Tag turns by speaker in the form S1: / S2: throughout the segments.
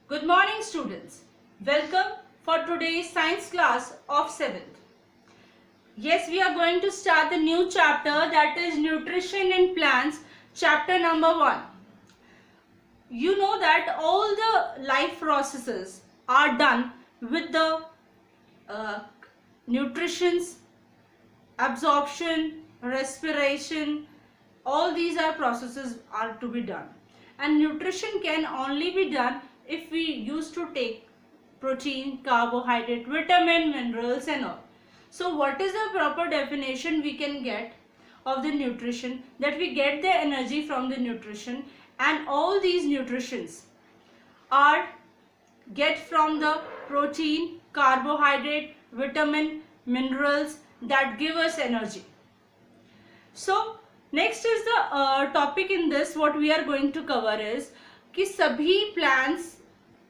S1: Good morning students. Welcome for today's science class of 7th. Yes, we are going to start the new chapter, that is nutrition in plants, chapter number 1. You know that all the life processes are done with the nutrition, absorption, respiration. All these are processes are to be done, and nutrition can only be done if we used to take protein, carbohydrate, vitamin, minerals and all. So what is the proper definition we can get of the nutrition? That we get the energy from the nutrition, and all these nutritions are get from the protein, carbohydrate, vitamin, minerals that give us energy. So next is the topic in this. What we are going to cover is कि सभी plants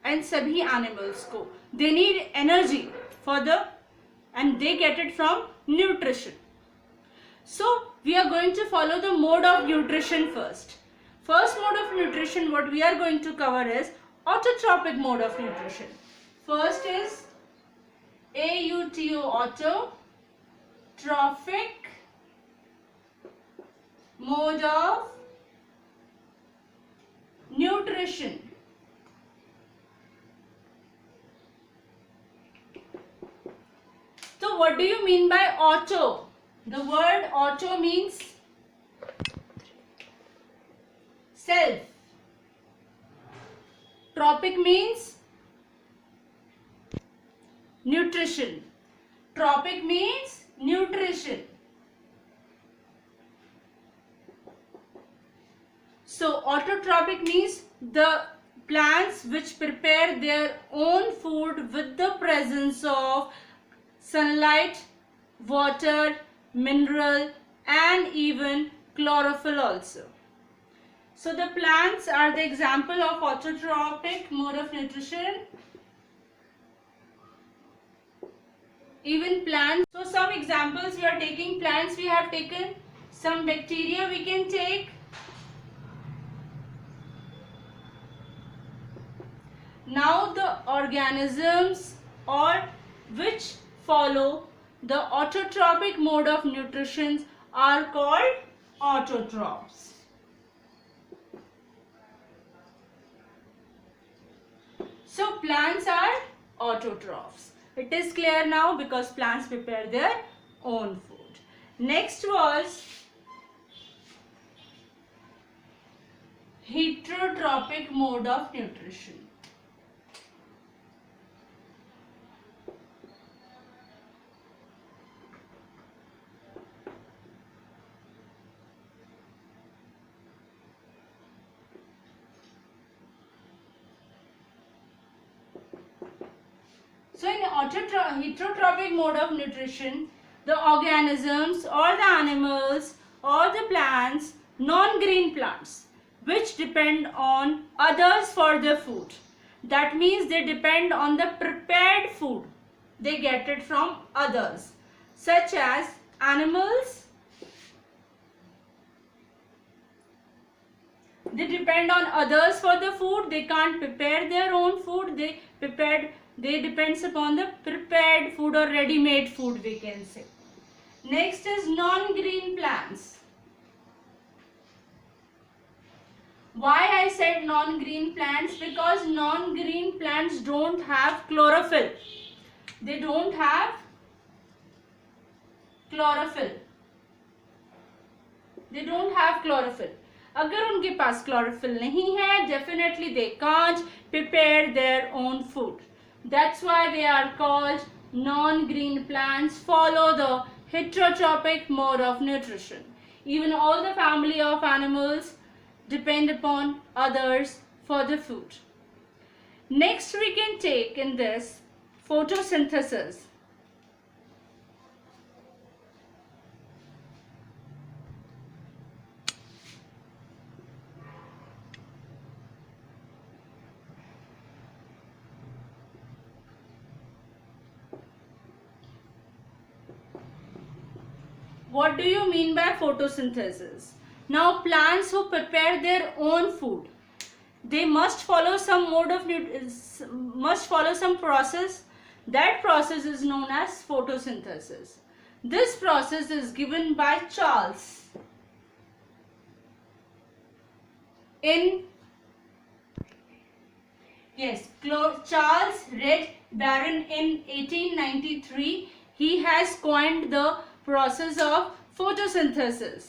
S1: and सभी animals को they need energy for the and they get it from nutrition. So we are going to follow the mode of nutrition first. First mode of nutrition what we are going to cover is autotrophic mode of nutrition. First is AUTO, autotrophic mode of nutrition. So what do you mean by auto? The word auto means self. Tropic means nutrition. Tropic means nutrition. So autotrophic means the plants which prepare their own food with the presence of sunlight, water, mineral and even chlorophyll also. So the plants are the example of autotrophic mode of nutrition. Even plants. So some examples we are taking plants, we have taken some bacteria we can take. Now the organisms or which follow the autotrophic mode of nutrition are called autotrophs. So plants are autotrophs. It is clear now because plants prepare their own food. Next was heterotrophic mode of nutrition. So in heterotrophic mode of nutrition, the organisms or the animals or the plants, non-green plants, which depend on others for their food. That means they depend on the prepared food. They get it from others, such as animals. They depend on others for the food. They can't prepare their own food. They depends upon the prepared food or ready-made food, we can say. Next is non-green plants. Why I said non-green plants? Because non-green plants don't have chlorophyll. They don't have chlorophyll. They don't have chlorophyll. अगर उनके पास chlorophyll नहीं है, definitely they can't prepare their own food. That's why they are called non-green plants. Follow the heterotrophic mode of nutrition. Even all the family of animals depend upon others for the food. Next we can take in this photosynthesis. What do you mean by photosynthesis? Now plants who prepare their own food, they must follow some process. That process is known as photosynthesis. This process is given by Charles in Charles Red Baron in 1893. He has coined the process of photosynthesis.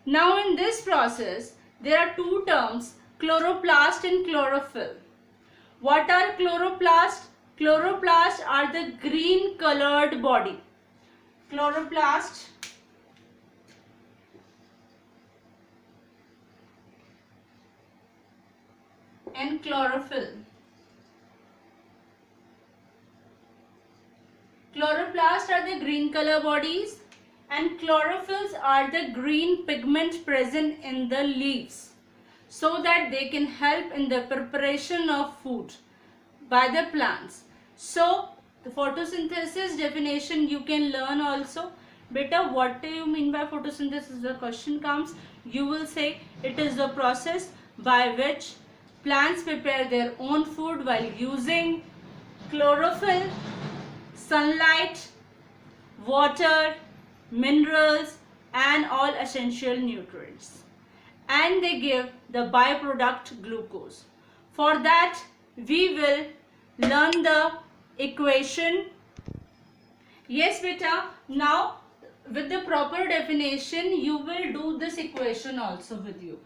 S1: Now in this process there are two terms, chloroplast and chlorophyll. What are chloroplast? Chloroplast are the green colored body. Chloroplast and chlorophyll. Chloroplasts are the green color bodies and chlorophylls are the green pigment present in the leaves, so that they can help in the preparation of food by the plants. So the photosynthesis definition you can learn also. Beta, what do you mean by photosynthesis? The question comes, you will say it is the process by which plants prepare their own food while using chlorophyll, sunlight, water, minerals and all essential nutrients, and they give the byproduct glucose. For that we will learn the equation. Yes beta, now with the proper definition you will do this equation also with you.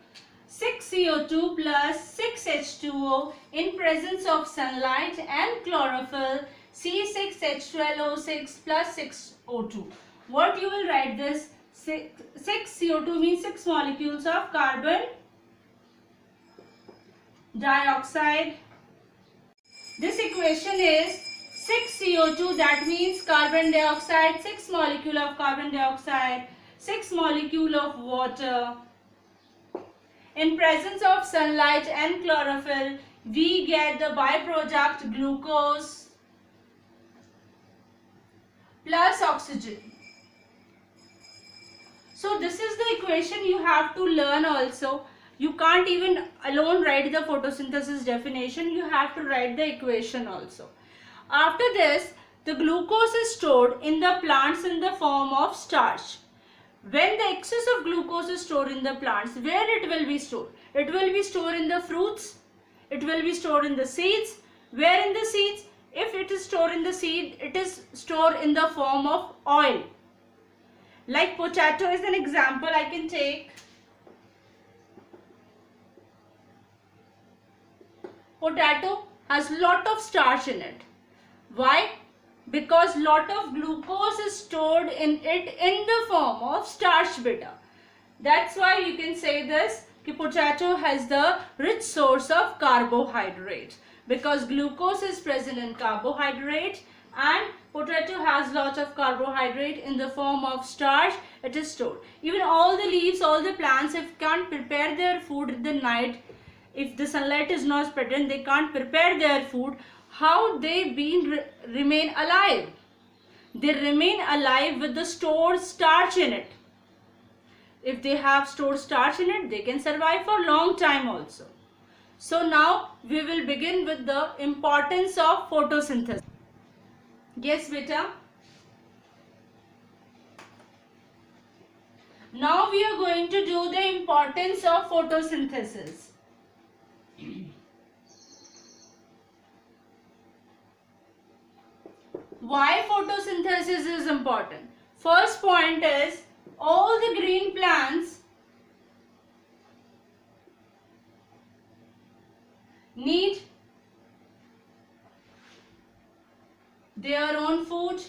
S1: 6CO2 plus 6H2O in presence of sunlight and chlorophyll, C6H12O6 plus 6O2. What you will write this? 6CO2 means 6 molecules of carbon dioxide. This equation is 6CO2, that means carbon dioxide, 6 molecule of carbon dioxide, 6 molecule of water. In presence of sunlight and chlorophyll, we get the byproduct glucose plus oxygen. So this is the equation you have to learn also. You can't even alone write the photosynthesis definition, you have to write the equation also. After this, the glucose is stored in the plants in the form of starch. When the excess of glucose is stored in the plants, where it will be stored? It will be stored in the fruits, it will be stored in the seeds. Where in the seeds? If it is stored in the seed, it is stored in the form of oil. Like potato is an example I can take. Potato has lot of starch in it. Why? Because lot of glucose is stored in it in the form of starch beta. That's why you can say this, that potato has the rich source of carbohydrate, because glucose is present in carbohydrate and potato has lot of carbohydrate in the form of starch, it is stored. Even all the leaves, all the plants, if can't prepare their food in the night, if the sunlight is not present, they can't prepare their food. How they remain alive? They remain alive with the stored starch in it. If they have stored starch in it, they can survive for a long time also. So now we will begin with the importance of photosynthesis. Yes beta. Now we are going to do the importance of photosynthesis. Why photosynthesis is important? First point is, all the green plants need their own food,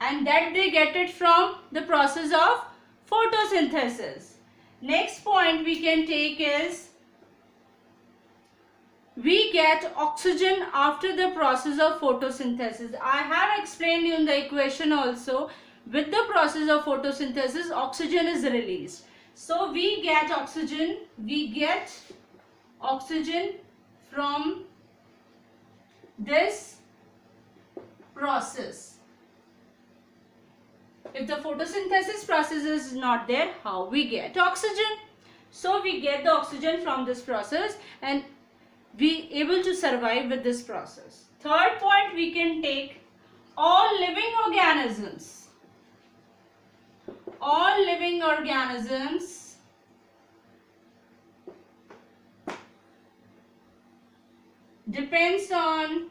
S1: and that they get it from the process of photosynthesis. Next point we can take is, we get oxygen after the process of photosynthesis. I have explained you in the equation also. With the process of photosynthesis, oxygen is released. So we get oxygen from this process. If the photosynthesis process is not there, how we get oxygen? So we get the oxygen from this process and be able to survive with this process. Third point we can take, all living organisms. All living organisms depends on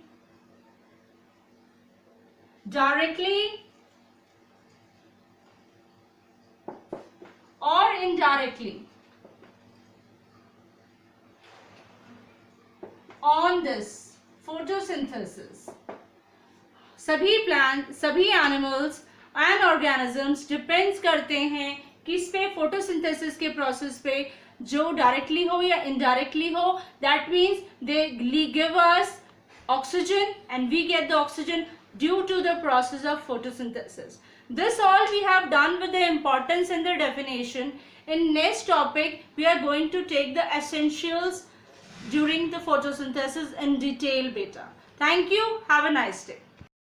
S1: directly or indirectly on this photosynthesis. सभी plant, सभी animals and organisms depends करते हैं किस पे, photosynthesis के process पे, जो directly हो या इनडायरेक्टली हो. That means they give us oxygen and we get the oxygen due to the process of photosynthesis. This all we have done with the importance and the definition. In next topic we are going to take the essentials during the photosynthesis in detail beta. Thank you. Have a nice day.